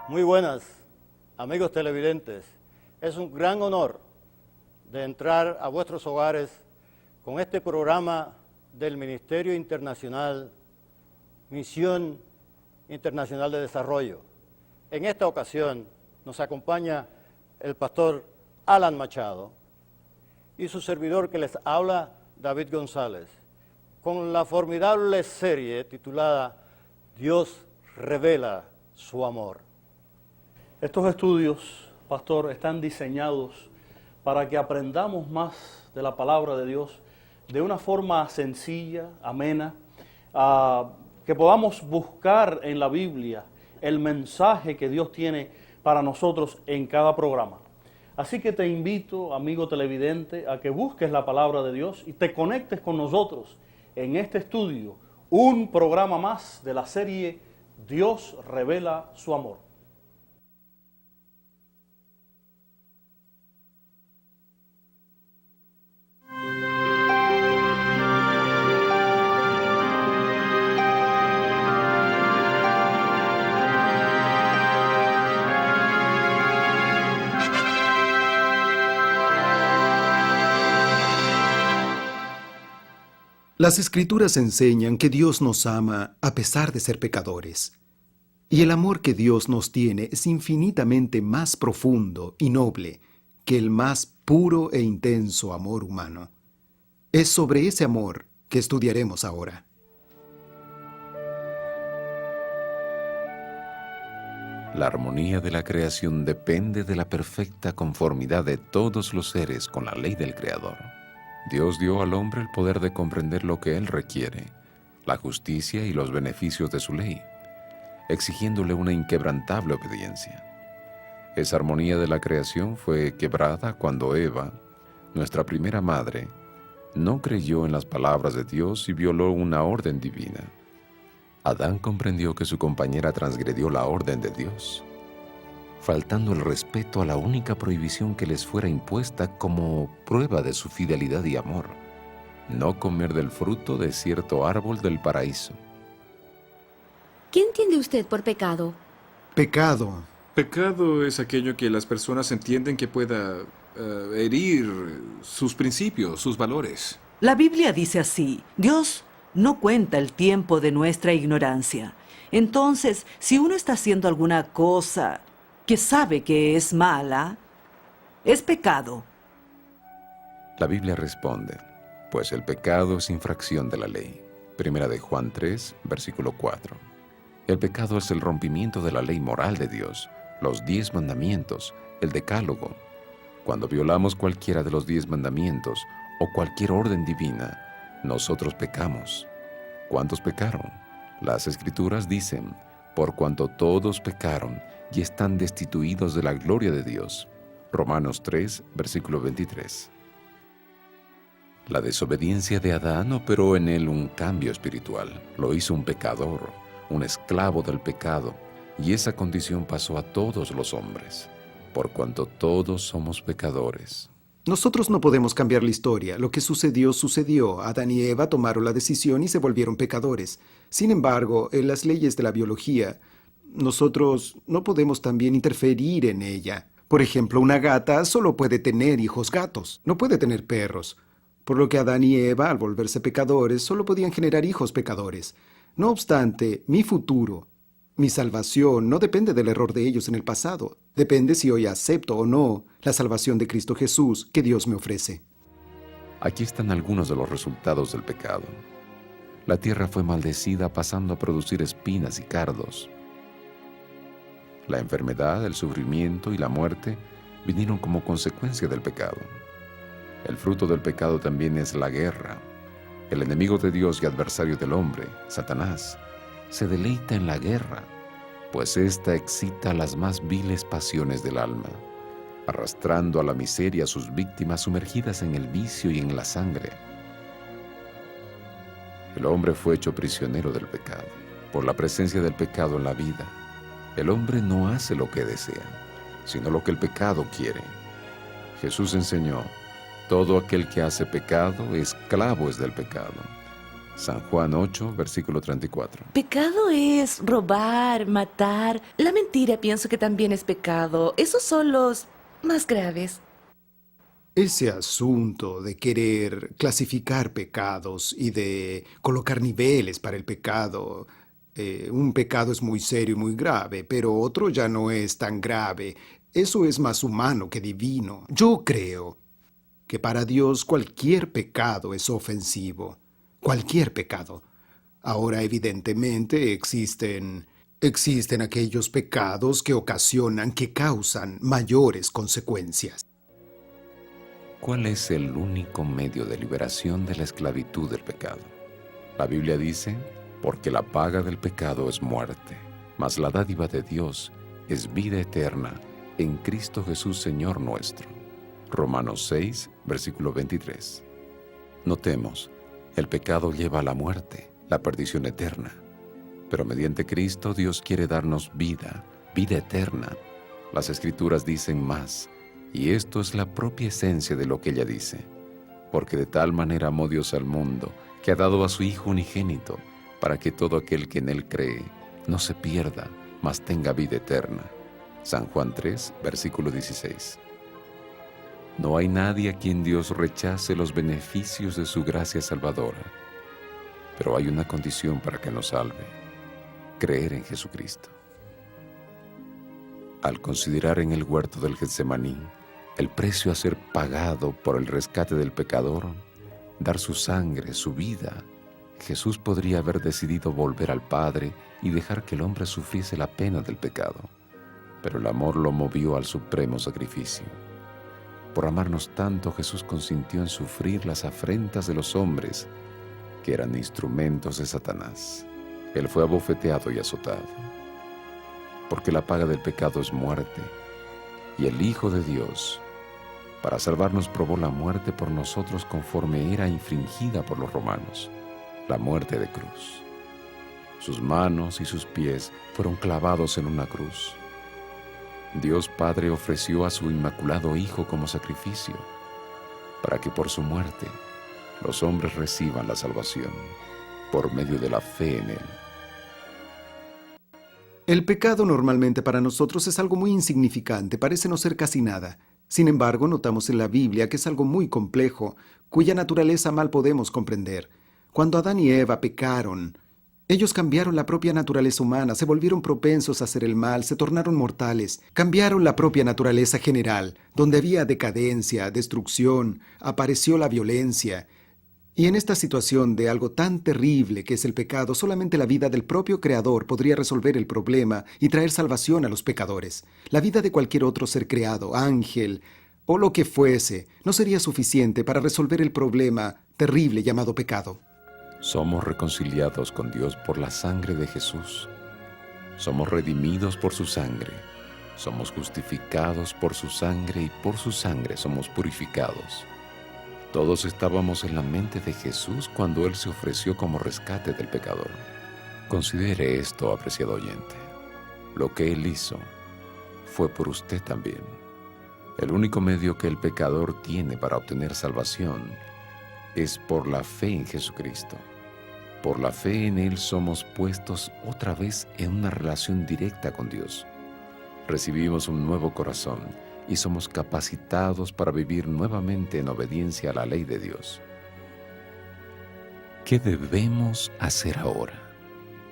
Muy buenas, amigos televidentes. Es un gran honor de entrar a vuestros hogares con este programa del Ministerio Internacional, Misión Internacional de Desarrollo. En esta ocasión nos acompaña el pastor Alan Machado y su servidor que les habla, David González, con la formidable serie titulada Dios revela su amor. Estos estudios, pastor, están diseñados para que aprendamos más de la palabra de Dios de una forma sencilla, amena, que podamos buscar en la Biblia el mensaje que Dios tiene para nosotros en cada programa. Así que te invito, amigo televidente, a que busques la palabra de Dios y te conectes con nosotros en este estudio, un programa más de la serie Dios revela su amor. Las Escrituras enseñan que Dios nos ama a pesar de ser pecadores. Y el amor que Dios nos tiene es infinitamente más profundo y noble que el más puro e intenso amor humano. Es sobre ese amor que estudiaremos ahora. La armonía de la creación depende de la perfecta conformidad de todos los seres con la ley del Creador. Dios dio al hombre el poder de comprender lo que él requiere, la justicia y los beneficios de su ley, exigiéndole una inquebrantable obediencia. Esa armonía de la creación fue quebrada cuando Eva, nuestra primera madre, no creyó en las palabras de Dios y violó una orden divina. Adán comprendió que su compañera transgredió la orden de Dios, faltando el respeto a la única prohibición que les fuera impuesta como prueba de su fidelidad y amor: no comer del fruto de cierto árbol del paraíso. ¿Qué entiende usted por pecado? Pecado. Pecado es aquello que las personas entienden que pueda herir sus principios, sus valores. La Biblia dice así: Dios no cuenta el tiempo de nuestra ignorancia. Entonces, si uno está haciendo alguna cosa que sabe que es mala, es pecado. La Biblia responde: pues el pecado es infracción de la ley. Primera de Juan 3, versículo 4. El pecado es el rompimiento de la ley moral de Dios, los 10 mandamientos, el decálogo. Cuando violamos cualquiera de los 10 mandamientos o cualquier orden divina, nosotros pecamos. ¿Cuántos pecaron? Las Escrituras dicen: por cuanto todos pecaron y están destituidos de la gloria de Dios. Romanos 3, versículo 23. La desobediencia de Adán operó en él un cambio espiritual. Lo hizo un pecador, un esclavo del pecado, y esa condición pasó a todos los hombres, por cuanto todos somos pecadores. Nosotros no podemos cambiar la historia. Lo que sucedió, sucedió. Adán y Eva tomaron la decisión y se volvieron pecadores. Sin embargo, en las leyes de la biología, nosotros no podemos también interferir en ella. Por ejemplo, una gata solo puede tener hijos gatos, no puede tener perros. Por lo que Adán y Eva, al volverse pecadores, solo podían generar hijos pecadores. No obstante, mi futuro, mi salvación, no depende del error de ellos en el pasado. Depende si hoy acepto o no la salvación de Cristo Jesús que Dios me ofrece. Aquí están algunos de los resultados del pecado. La tierra fue maldecida, pasando a producir espinas y cardos. La enfermedad, el sufrimiento y la muerte vinieron como consecuencia del pecado. El fruto del pecado también es la guerra. El enemigo de Dios y adversario del hombre, Satanás, se deleita en la guerra, pues ésta excita las más viles pasiones del alma, arrastrando a la miseria a sus víctimas sumergidas en el vicio y en la sangre. El hombre fue hecho prisionero del pecado. Por la presencia del pecado en la vida, el hombre no hace lo que desea, sino lo que el pecado quiere. Jesús enseñó: Todo aquel que hace pecado, esclavo es del pecado. San Juan 8, versículo 34. Pecado es robar, matar. La mentira pienso que también es pecado. Esos son los más graves. Ese asunto de querer clasificar pecados y de colocar niveles para el pecado, un pecado es muy serio y muy grave, pero otro ya no es tan grave. Eso es más humano que divino. Yo creo que para Dios cualquier pecado es ofensivo. Cualquier pecado. Ahora, evidentemente, existen aquellos pecados que ocasionan, que causan mayores consecuencias. ¿Cuál es el único medio de liberación de la esclavitud del pecado? La Biblia dice, porque la paga del pecado es muerte, mas la dádiva de Dios es vida eterna en Cristo Jesús Señor nuestro. Romanos 6, versículo 23. Notemos, el pecado lleva a la muerte, la perdición eterna. Pero mediante Cristo Dios quiere darnos vida, vida eterna. Las Escrituras dicen más, y esto es la propia esencia de lo que ella dice. Porque de tal manera amó Dios al mundo, que ha dado a su Hijo unigénito, para que todo aquel que en Él cree no se pierda, mas tenga vida eterna. San Juan 3, versículo 16. No hay nadie a quien Dios rechace los beneficios de su gracia salvadora. Pero hay una condición para que nos salve: creer en Jesucristo. Al considerar en el huerto del Getsemaní el precio a ser pagado por el rescate del pecador, dar su sangre, su vida, Jesús podría haber decidido volver al Padre y dejar que el hombre sufriese la pena del pecado. Pero el amor lo movió al supremo sacrificio. Por amarnos tanto, Jesús consintió en sufrir las afrentas de los hombres, que eran instrumentos de Satanás. Él fue abofeteado y azotado. Porque la paga del pecado es muerte, y el Hijo de Dios, para salvarnos, probó la muerte por nosotros conforme era infringida por los romanos, la muerte de cruz. Sus manos y sus pies fueron clavados en una cruz. Dios Padre ofreció a su inmaculado Hijo como sacrificio, para que por su muerte los hombres reciban la salvación, por medio de la fe en Él. El pecado normalmente para nosotros es algo muy insignificante, parece no ser casi nada. Sin embargo, notamos en la Biblia que es algo muy complejo, cuya naturaleza mal podemos comprender. Cuando Adán y Eva pecaron, ellos cambiaron la propia naturaleza humana, se volvieron propensos a hacer el mal, se tornaron mortales, cambiaron la propia naturaleza general, donde había decadencia, destrucción, apareció la violencia. Y en esta situación de algo tan terrible que es el pecado, solamente la vida del propio Creador podría resolver el problema y traer salvación a los pecadores. La vida de cualquier otro ser creado, ángel o lo que fuese, no sería suficiente para resolver el problema terrible llamado pecado. Somos reconciliados con Dios por la sangre de Jesús. Somos redimidos por su sangre. Somos justificados por su sangre y por su sangre somos purificados. Todos estábamos en la mente de Jesús cuando Él se ofreció como rescate del pecador. Considere esto, apreciado oyente. Lo que Él hizo fue por usted también. El único medio que el pecador tiene para obtener salvación es por la fe en Jesucristo. Por la fe en Él somos puestos otra vez en una relación directa con Dios. Recibimos un nuevo corazón y somos capacitados para vivir nuevamente en obediencia a la ley de Dios. ¿Qué debemos hacer ahora?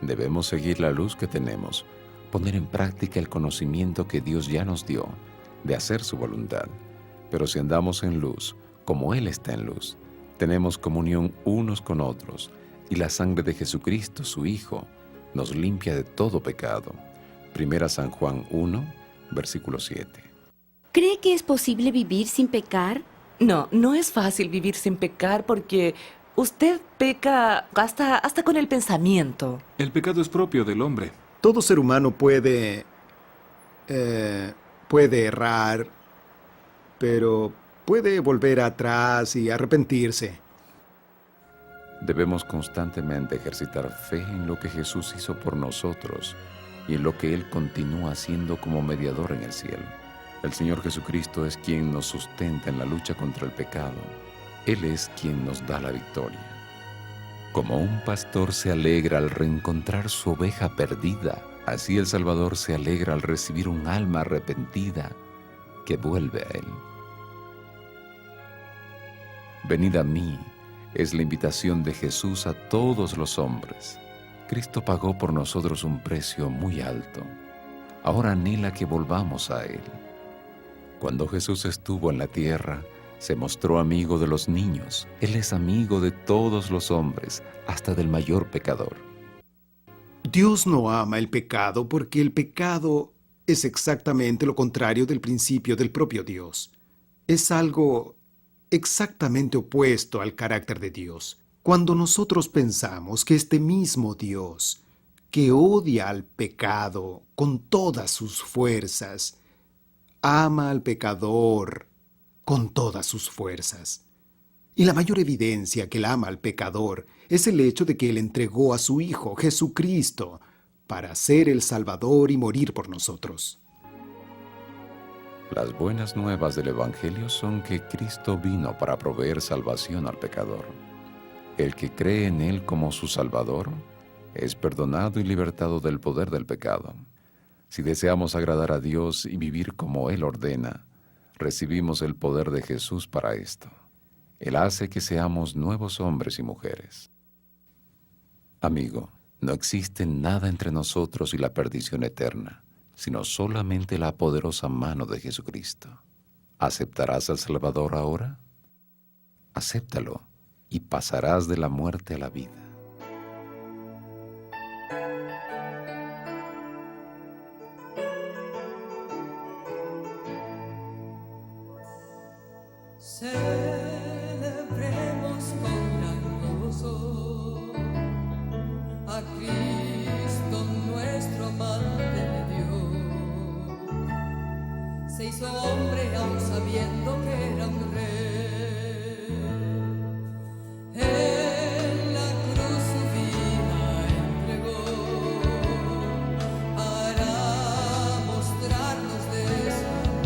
Debemos seguir la luz que tenemos, poner en práctica el conocimiento que Dios ya nos dio, de hacer su voluntad. Pero si andamos en luz, como Él está en luz, tenemos comunión unos con otros, y la sangre de Jesucristo, su Hijo, nos limpia de todo pecado. 1 San Juan 1, versículo 7. ¿Cree que es posible vivir sin pecar? No, no es fácil vivir sin pecar porque usted peca hasta con el pensamiento. El pecado es propio del hombre. Todo ser humano puede errar, pero puede volver atrás y arrepentirse. Debemos constantemente ejercitar fe en lo que Jesús hizo por nosotros y en lo que Él continúa haciendo como mediador en el cielo. El Señor Jesucristo es quien nos sustenta en la lucha contra el pecado. Él es quien nos da la victoria. Como un pastor se alegra al reencontrar su oveja perdida, así el Salvador se alegra al recibir un alma arrepentida que vuelve a Él. Venid a mí, es la invitación de Jesús a todos los hombres. Cristo pagó por nosotros un precio muy alto. Ahora anhela que volvamos a Él. Cuando Jesús estuvo en la tierra, se mostró amigo de los niños. Él es amigo de todos los hombres, hasta del mayor pecador. Dios no ama el pecado porque el pecado es exactamente lo contrario del principio del propio Dios. Es algo exactamente opuesto al carácter de Dios. Cuando nosotros pensamos que este mismo Dios, que odia al pecado con todas sus fuerzas, ama al pecador con todas sus fuerzas. Y la mayor evidencia que él ama al pecador es el hecho de que él entregó a su Hijo, Jesucristo, para ser el Salvador y morir por nosotros. Las buenas nuevas del Evangelio son que Cristo vino para proveer salvación al pecador. El que cree en Él como su Salvador es perdonado y libertado del poder del pecado. Si deseamos agradar a Dios y vivir como Él ordena, recibimos el poder de Jesús para esto. Él hace que seamos nuevos hombres y mujeres. Amigo, no existe nada entre nosotros y la perdición eterna, sino solamente la poderosa mano de Jesucristo. ¿Aceptarás al Salvador ahora? Acéptalo y pasarás de la muerte a la vida. Celebremos con gran gozo a Cristo nuestro amante Dios. Se hizo hombre aún sabiendo que era un rey. En la cruz su vida entregó para mostrarnos de su amor.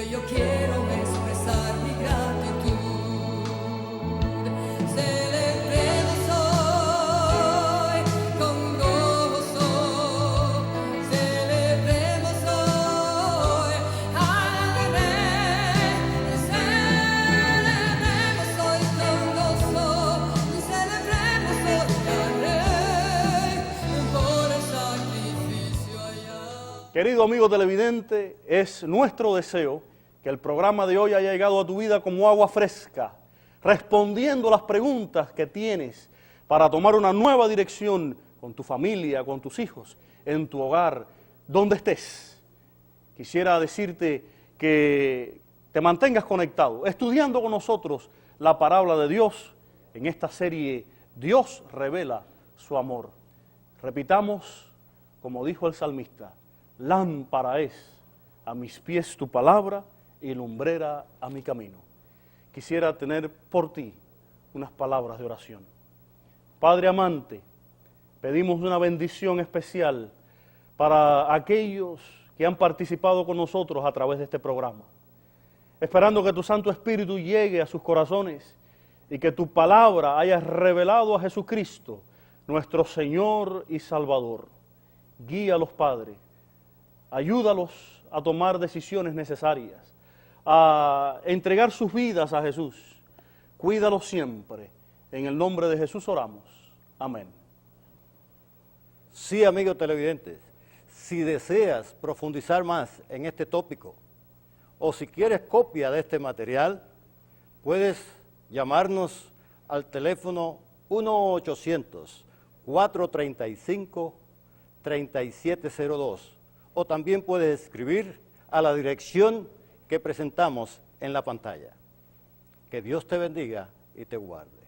Yo quiero expresar mi gratitud. Celebremos hoy con gozo. Celebremos hoy al Rey. Celebremos hoy con gozo. Celebremos hoy al Rey por el sacrificio allá. Querido amigo televidente, es nuestro deseo que el programa de hoy haya llegado a tu vida como agua fresca, respondiendo a las preguntas que tienes para tomar una nueva dirección con tu familia, con tus hijos, en tu hogar, donde estés. Quisiera decirte que te mantengas conectado, estudiando con nosotros la palabra de Dios en esta serie Dios revela su amor. Repitamos, como dijo el salmista, lámpara es a mis pies tu palabra y lumbrera a mi camino. Quisiera tener por ti unas palabras de oración. Padre amante, pedimos una bendición especial para aquellos que han participado con nosotros a través de este programa, esperando que tu Santo Espíritu llegue a sus corazones y que tu palabra haya revelado a Jesucristo, nuestro Señor y Salvador. Guíalos, Padre, ayúdalos a tomar decisiones necesarias, a entregar sus vidas a Jesús. Cuídalos siempre. En el nombre de Jesús oramos. Amén. Sí, amigos televidentes, si deseas profundizar más en este tópico o si quieres copia de este material, puedes llamarnos al teléfono 1-800-435-3702 o también puedes escribir a la dirección que presentamos en la pantalla. Que Dios te bendiga y te guarde.